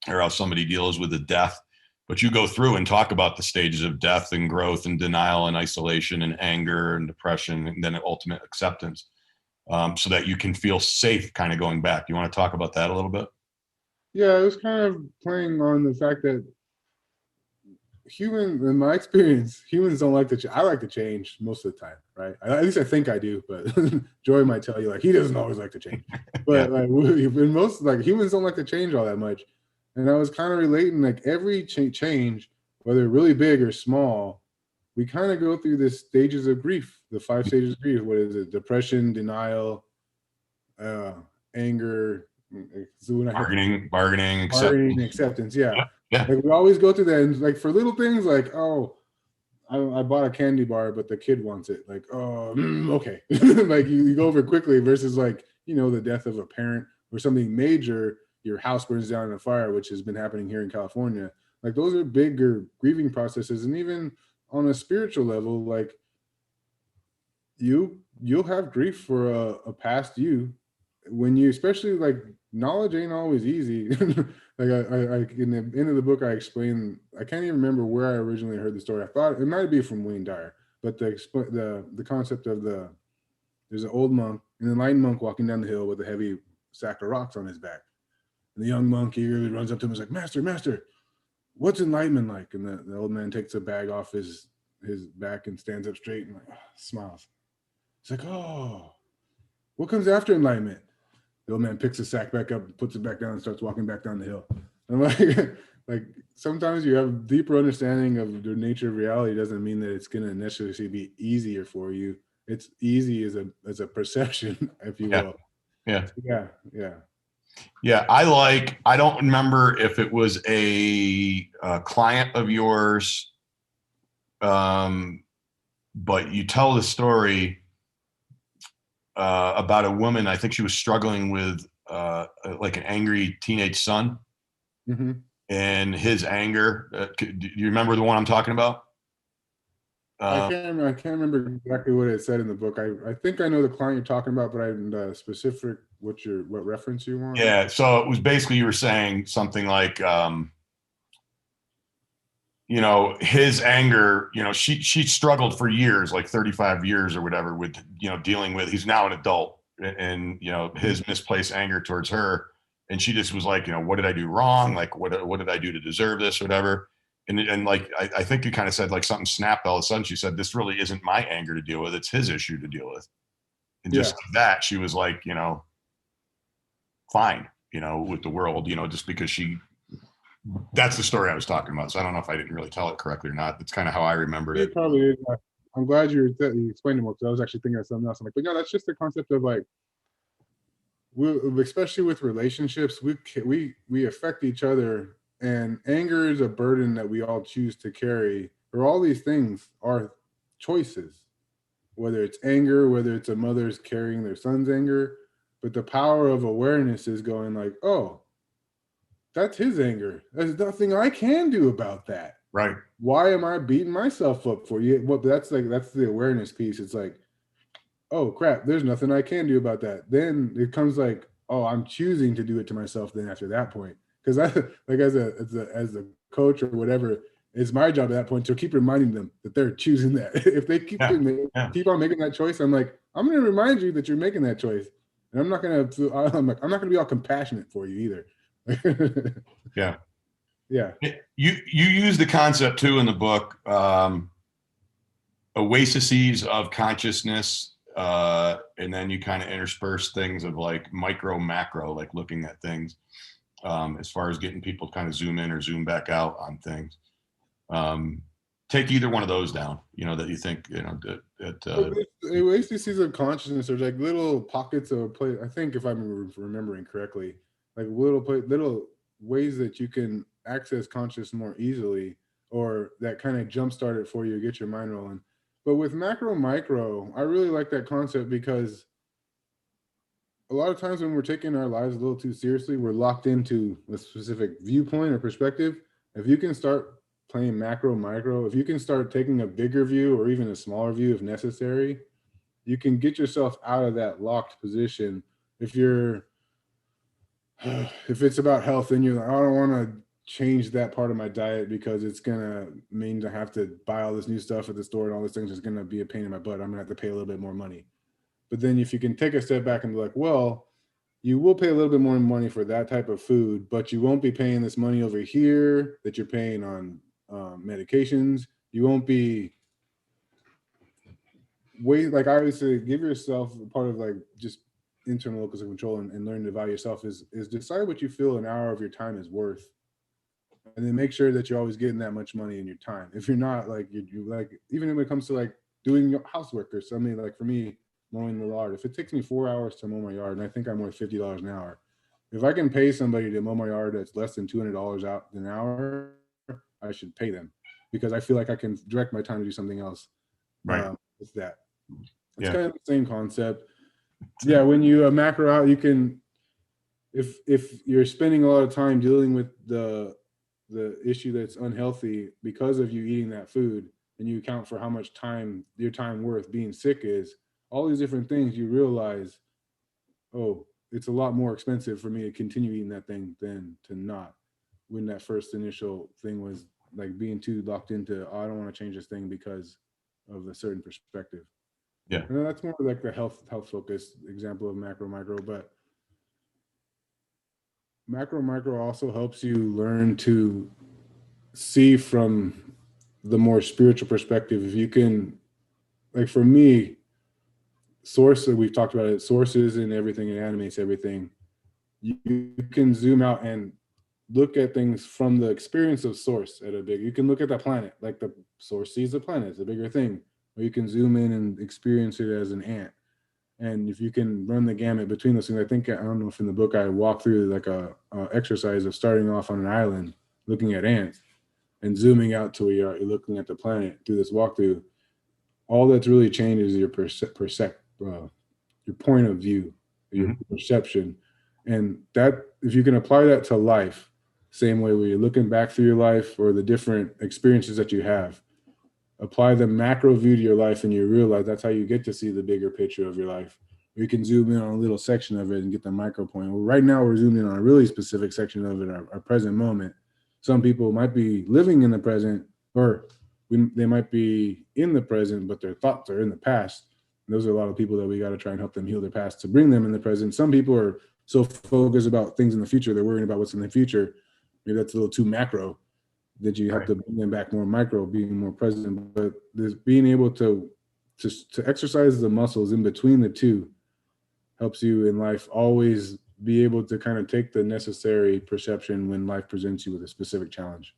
or how somebody deals with the death. But you go through and talk about the stages of death and growth and denial and isolation and anger and depression, and then ultimate acceptance, so that you can feel safe kind of going back. You want to talk about that a little bit? Yeah, it was kind of playing on the fact that in my experience, humans don't like to change. I like to change most of the time, right? At least I think I do, but Joy might tell you like he doesn't always like to change. But humans don't like to change all that much. And I was kind of relating, like every change, whether really big or small, we kind of go through the stages of grief, the 5 stages of grief. What is it? Depression, denial, anger, bargaining, acceptance. Yeah. Yeah. Like we always go through that, and like for little things like, oh, I bought a candy bar, but the kid wants it. Like, oh, okay. Like you go over it quickly versus like, the death of a parent or something major. Your house burns down in a fire, which has been happening here in California. Like those are bigger grieving processes. And even on a spiritual level, like you'll have grief for a past you when you, especially like knowledge ain't always easy. Like I in the end of the book, I explained, I can't even remember where I originally heard the story. I thought it might be from Wayne Dyer, but the concept of there's an old monk, an enlightened monk walking down the hill with a heavy sack of rocks on his back. And the young monk eagerly runs up to him and is like, Master, what's enlightenment like? And the old man takes a bag off his back and stands up straight and smiles. It's like, oh, what comes after enlightenment? The old man picks the sack back up, puts it back down, and starts walking back down the hill. I'm like sometimes you have deeper understanding of the nature of reality doesn't mean that it's going to necessarily be easier for you. It's easy as a perception, if you will. Yeah. Yeah. I don't remember if it was a client of yours, but you tell the story about a woman. I think she was struggling with like an angry teenage son, and his anger. Do you remember the one I'm talking about? I can't remember exactly what it said in the book. I think I know the client you're talking about, but I'm specific what reference you want. Yeah, so it was basically, you were saying something like, his anger, she struggled for years, like 35 years or whatever, with, dealing with, he's now an adult, and, his misplaced anger towards her. And she just was like, what did I do wrong? Like, what did I do to deserve this or whatever? And like, I think you kind of said like something snapped all of a sudden. She said, this really isn't my anger to deal with. It's his issue to deal with. And just like that, she was like, fine, with the world, just because that's the story I was talking about. So I don't know if I didn't really tell it correctly or not. That's kind of how I remembered it. It probably is. I'm glad you explained it more, because I was actually thinking of something else. I'm like, but no, that's just the concept of like, especially with relationships, we affect each other, and anger is a burden that we all choose to carry. Or all these things are choices, whether it's anger, whether it's a mother's carrying their son's anger. But the power of awareness is going like, oh, that's his anger. There's nothing I can do about that. Right. Why am I beating myself up for you? Well, that's the awareness piece. It's like, oh crap, there's nothing I can do about that. Then it comes like, oh, I'm choosing to do it to myself. Then after that point, because I like as a coach or whatever, it's my job at that point to keep reminding them that they're choosing that. If they keep on making that choice, I'm like, I'm going to remind you that you're making that choice, and I'm not going to be all compassionate for you either. Yeah. Yeah. You use the concept too in the book, oases of consciousness, and then you kind of intersperse things of like micro, macro, like looking at things, as far as getting people to kind of zoom in or zoom back out on things. Take either one of those down, that you think, oases of consciousness are like little pockets of a place. I think if I'm remembering correctly, like little ways that you can access consciousness more easily, or that kind of jumpstart it for you, get your mind rolling. But with macro, micro, I really like that concept because a lot of times when we're taking our lives a little too seriously, we're locked into a specific viewpoint or perspective. If you can start playing macro, micro, if you can start taking a bigger view or even a smaller view if necessary, you can get yourself out of that locked position. If it's about health and you're like, I don't want to change that part of my diet because it's gonna mean to have to buy all this new stuff at the store and all these things is gonna be a pain in my butt. I'm gonna have to pay a little bit more money. But then if you can take a step back and be like, well, you will pay a little bit more money for that type of food, but you won't be paying this money over here that you're paying on medications. You won't be like I always say, give yourself part of like just internal locus of control and learn to value yourself is decide what you feel an hour of your time is worth, and then make sure that you're always getting that much money in your time. If you're not, like you like, even when it comes to like doing your housework or something, like for me, mowing the yard, if it takes me 4 hours to mow my yard and I think I'm worth $50 an hour, if I can pay somebody to mow my yard that's less than $200 out an hour, I should pay them, because I feel like I can direct my time to do something else. Right. With that, it's kind of the same concept. Yeah, when you macro out, you can, if you're spending a lot of time dealing with the issue that's unhealthy because of you eating that food, and you account for how much time your time worth being sick is, all these different things, you realize, oh, it's a lot more expensive for me to continue eating that thing than to not, when that first initial thing was like being too locked into, oh, I don't want to change this thing because of a certain perspective. Yeah. And that's more like the health focused example of macro, micro, but macro, micro also helps you learn to see from the more spiritual perspective. If you can, like for me, we've talked about it, sources and everything, it animates everything. You can zoom out and look at things from the experience of source at a big, you can look at the planet, like the source sees the planet, it's a bigger thing. Or you can zoom in and experience it as an ant. And if you can run the gamut between those things, I don't know if in the book I walk through like a exercise of starting off on an island, looking at ants, and zooming out to where you're looking at the planet through this walkthrough. All that's really changed is your your point of view, your perception. And that, if you can apply that to life, same way where you're looking back through your life or the different experiences that you have, apply the macro view to your life, and you realize that's how you get to see the bigger picture of your life. You can zoom in on a little section of it and get the micro point. Well, right now we're zooming in on a really specific section of it, our present moment. Some people might be living in the present, or they might be in the present, but their thoughts are in the past. And those are a lot of people that we got to try and help them heal their past to bring them in the present. Some people are so focused about things in the future, they're worrying about what's in the future. Maybe that's a little too macro, that you have to bring them back more micro, being more present. But there's being able to exercise the muscles in between the two helps you in life always be able to kind of take the necessary perception when life presents you with a specific challenge.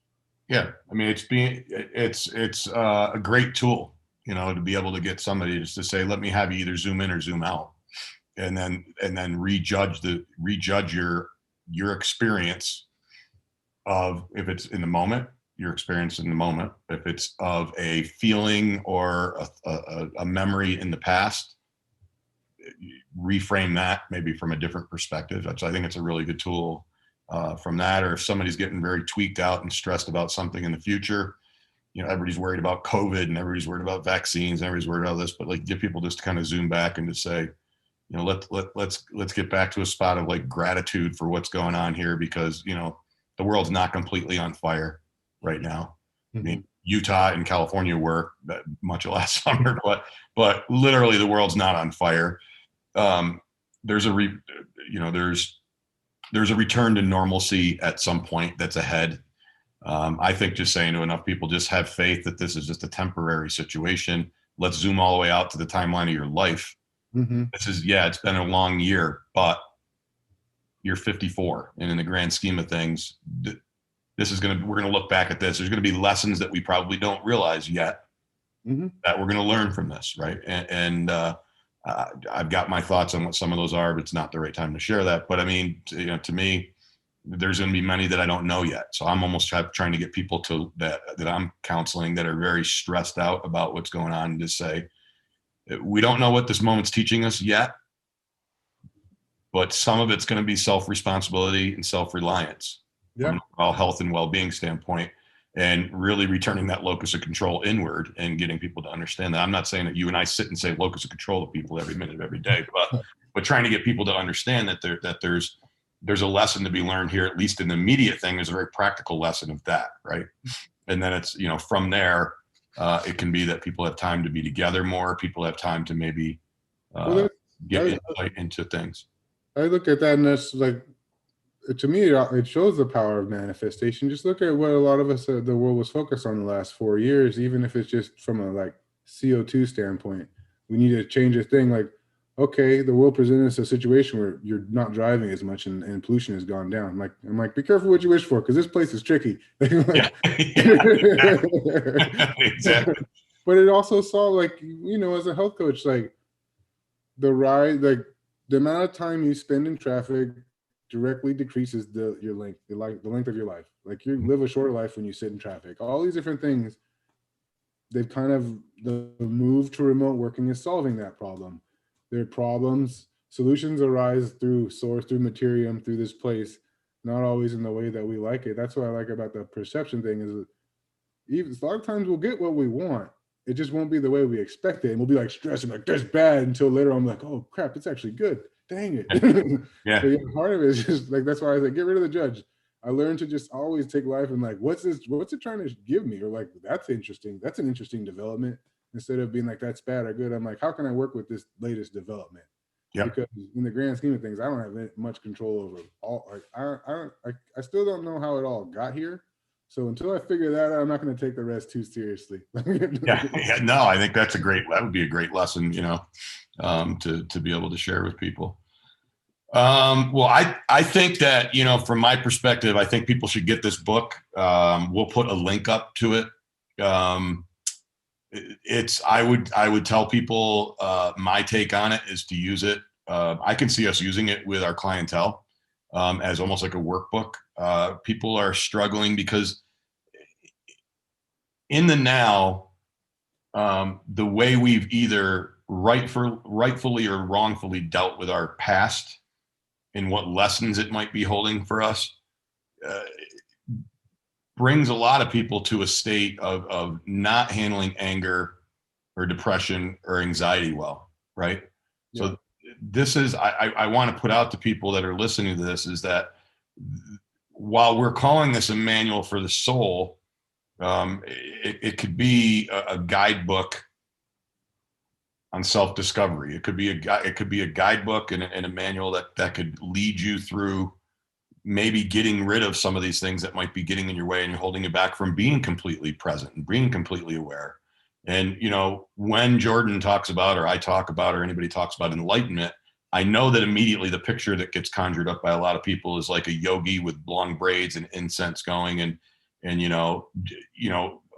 Yeah, I mean, it's a great tool, to be able to get somebody just to say, let me have you either zoom in or zoom out. and then rejudge your experience of, if it's in the moment, your experience in the moment, if it's of a feeling or a memory in the past, reframe that maybe from a different perspective. I think it's a really good tool from that. Or if somebody's getting very tweaked out and stressed about something in the future, everybody's worried about COVID and everybody's worried about vaccines and everybody's worried about this, but like get people just to kind of zoom back and to say, let's get back to a spot of like gratitude for what's going on here, because the world's not completely on fire right now. I mean, Utah and California were much of last summer, but literally the world's not on fire. There's a return to normalcy at some point that's ahead. I think just saying to enough people, just have faith that this is just a temporary situation. Let's zoom all the way out to the timeline of your life. It's been a long year, but you're 54. And in the grand scheme of things, we're going to look back at this. There's going to be lessons that we probably don't realize yet that we're going to learn from this. Right. And I've got my thoughts on what some of those are, but it's not the right time to share that. But I mean, to me, there's going to be many that I don't know yet. So I'm almost trying to get people that I'm counseling that are very stressed out about what's going on to say, we don't know what this moment's teaching us yet, but some of it's going to be self-responsibility and self-reliance from an overall health and well-being standpoint, and really returning that locus of control inward and getting people to understand that. I'm not saying that you and I sit and say locus of control to people every minute of every day, but trying to get people to understand that there's a lesson to be learned here, at least in the immediate thing. There's a very practical lesson of that, right? And then it's, from there, it can be that people have time to be together more. People have time to maybe get insight into things. I look at that, and that's like, to me, it shows the power of manifestation. Just look at what a lot of us, the world was focused on the last 4 years, even if it's just from a like CO2 standpoint. We need to change a thing. Like, okay, the world presented us a situation where you're not driving as much and pollution has gone down. I'm like, be careful what you wish for, because this place is tricky. Exactly. But it also saw, like, as a health coach, like the amount of time you spend in traffic directly decreases the length of your life. Like, you live a shorter life when you sit in traffic. All these different things, they've kind of, the move to remote working is solving that problem. There are problems, solutions arise through source, through materium, through this place, not always in the way that we like it. That's what I like about the perception thing, is even a lot of times we'll get what we want. It just won't be the way we expect it. And we'll be like stressing, like, that's bad, until later I'm like, oh crap, it's actually good. Dang it. Yeah. So, part of it is just like, that's why I was like, get rid of the judge. I learned to just always take life and like, what's it trying to give me? Or like, that's interesting. That's an interesting development. Instead of being like, that's bad or good, I'm like, how can I work with this latest development? Because in the grand scheme of things, I don't have much control over all. Like, I still don't know how it all got here. So until I figure that out, I'm not going to take the rest too seriously. No, I think that would be a great lesson, to be able to share with people. Well, I think that, from my perspective, I think people should get this book. We'll put a link up to it. I would tell people, my take on it is to use it. I can see us using it with our clientele, as almost like a workbook. People are struggling because in the now, the way we've either rightfully or wrongfully dealt with our past and what lessons it might be holding for us, brings a lot of people to a state of not handling anger or depression or anxiety well, right? Yeah. So this is, I want to put out to people that are listening to this, is that while we're calling this a manual for the soul, it could be a guidebook on self-discovery. It could be a guidebook and a manual that could lead you through maybe getting rid of some of these things that might be getting in your way and you're holding you back from being completely present and being completely aware. And, when Jordan talks about, or I talk about, or anybody talks about enlightenment, I know that immediately the picture that gets conjured up by a lot of people is like a yogi with long braids and incense going and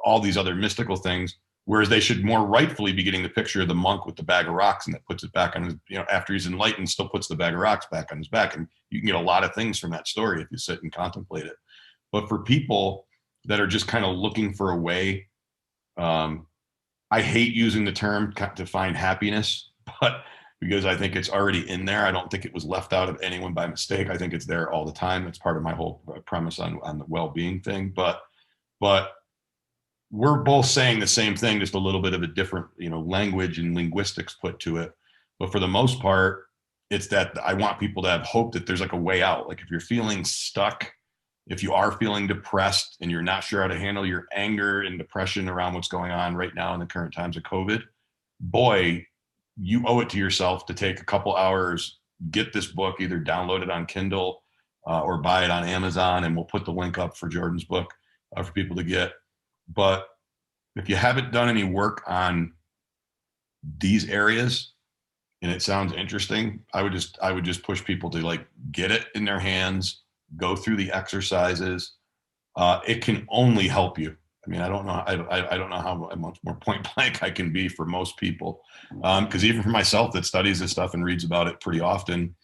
all these other mystical things. Whereas they should more rightfully be getting the picture of the monk with the bag of rocks and that puts it back on his, after he's enlightened, still puts the bag of rocks back on his back. And you can get a lot of things from that story if you sit and contemplate it. But for people that are just kind of looking for a way, I hate using the term to find happiness, but because I think it's already in there. I don't think it was left out of anyone by mistake. I think it's there all the time. It's part of my whole premise on the well-being thing. But we're both saying the same thing, just a little bit of a different, language and linguistics put to it. But for the most part, it's that I want people to have hope that there's like a way out. Like if you're feeling stuck, if you are feeling depressed and you're not sure how to handle your anger and depression around what's going on right now in the current times of COVID, boy, you owe it to yourself to take a couple hours, get this book, either download it on Kindle or buy it on Amazon. And we'll put the link up for Jordan's book for people to get. But if you haven't done any work on these areas and it sounds interesting, I would just push people to like get it in their hands, go through the exercises. It can only help you. I mean, I don't know how much more point blank I can be for most people. Because even for myself that studies this stuff and reads about it pretty often,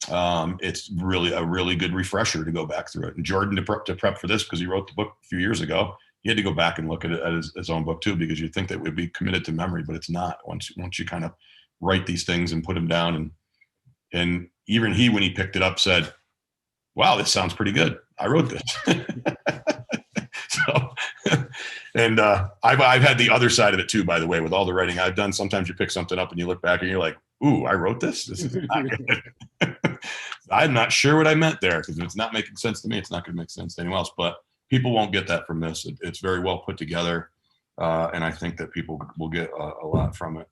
it's really a really good refresher to go back through it. And Jordan, to prep for this, because he wrote the book a few years ago, he had to go back and look at it as his own book too, because you'd think that would be committed to memory, but it's not. Once you kind of write these things and put them down, and even he, when he picked it up, said, "Wow, this sounds pretty good. I wrote this." So, and I've had the other side of it too, by the way, with all the writing I've done. Sometimes you pick something up and you look back and you're like, "Ooh, I wrote this. This is not good." I'm not sure what I meant there, because if it's not making sense to me, it's not going to make sense to anyone else. But people won't get that from this. It's very well put together, and I think that people will get a lot from it.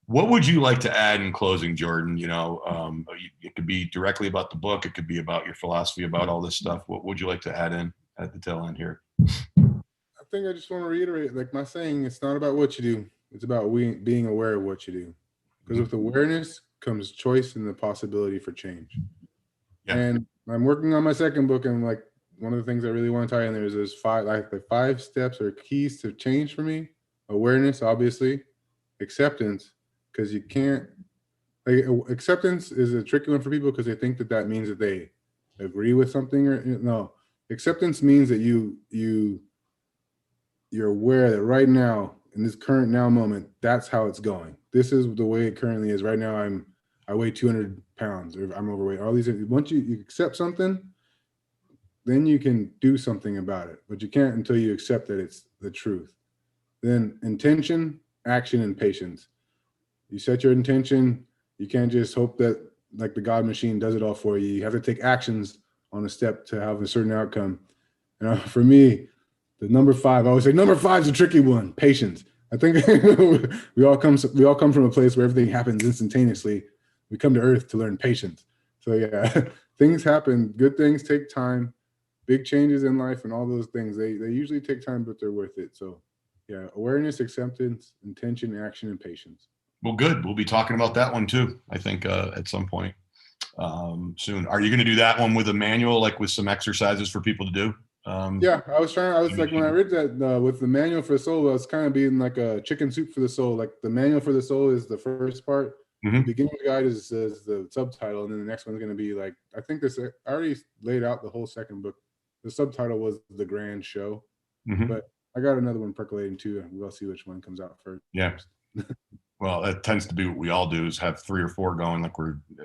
What would you like to add in closing, Jordan? It could be directly about the book. It could be about your philosophy about all this stuff. What would you like to add in at the tail end here? I think I just want to reiterate, like my saying, it's not about what you do. It's about being aware of what you do. Because with awareness comes choice and the possibility for change. Yeah. And I'm working on my second book, and like one of the things I really want to tie in there is there's five steps or keys to change for me. Awareness, obviously. Acceptance, because you can't, acceptance is a tricky one for people because they think that means that they agree with something, or no. Acceptance means that you're aware that right now, in this current now moment, that's how it's going. This is the way it currently is. Right now, I weigh 200 pounds, or I'm overweight. All these, once you accept something, then you can do something about it. But you can't until you accept that it's the truth. Then intention, action, and patience. You set your intention. You can't just hope that like the God machine does it all for you. You have to take actions on a step to have a certain outcome. And for me, the number 5, I always say number 5 is a tricky one. Patience. I think we all come from a place where everything happens instantaneously. We come to Earth to learn patience. So yeah, things happen. Good things take time. Big changes in life and all those things, they usually take time, but they're worth it. So yeah, awareness, acceptance, intention, action, and patience. Well, good. We'll be talking about that one too, I think, at some point soon. Are you going to do that one with a manual, like with some exercises for people to do? Yeah, I was like, when I read that with the manual for the soul, I was kind of being like a chicken soup for the soul. Like the manual for the soul is the first part. Mm-hmm. The beginning guide is the subtitle, and then the next one's going to be like, I think I already laid out the whole second book. The subtitle was The Grand Show, mm-hmm. But I got another one percolating too, and we'll see which one comes out first. Yeah. Well, that tends to be what we all do, is have 3 or 4 going, like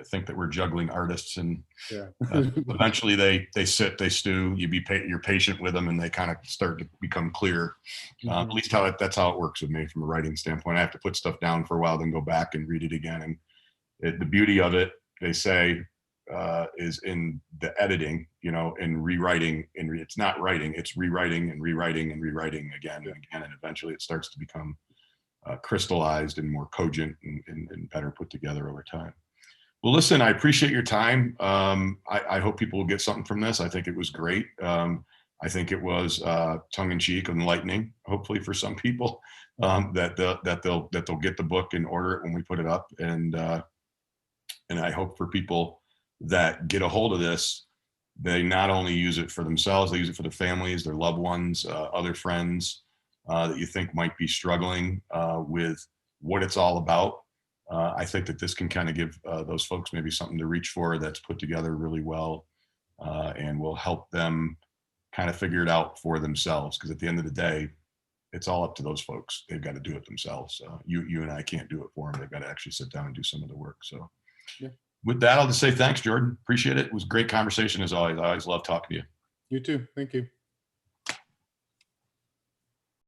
think that we're juggling artists, and yeah. Eventually they sit, they stew. You're patient with them, and they kind of start to become clear. Mm-hmm. At least that's how it works with me from a writing standpoint. I have to put stuff down for a while, then go back and read it again. And the beauty of it, they say, is in the editing, and rewriting. And it's not writing; it's rewriting and rewriting and rewriting again and again, and eventually it starts to become crystallized and more cogent and better put together over time. Well, listen, I appreciate your time. I hope people will get something from this. I think it was great. I think it was tongue-in-cheek, enlightening, hopefully for some people, that they'll get the book and order it when we put it up. And I hope for people that get a hold of this, they not only use it for themselves, they use it for their families, their loved ones, other friends. that you think might be struggling with what it's all about. I think that this can kind of give those folks maybe something to reach for that's put together really well, and will help them kind of figure it out for themselves. Because at the end of the day, it's all up to those folks. They've got to do it themselves. You and I can't do it for them. They've got to actually sit down and do some of the work. So yeah. With that, I'll just say thanks, Jordan. Appreciate it. It was a great conversation as always. I always love talking to you. You too. Thank you.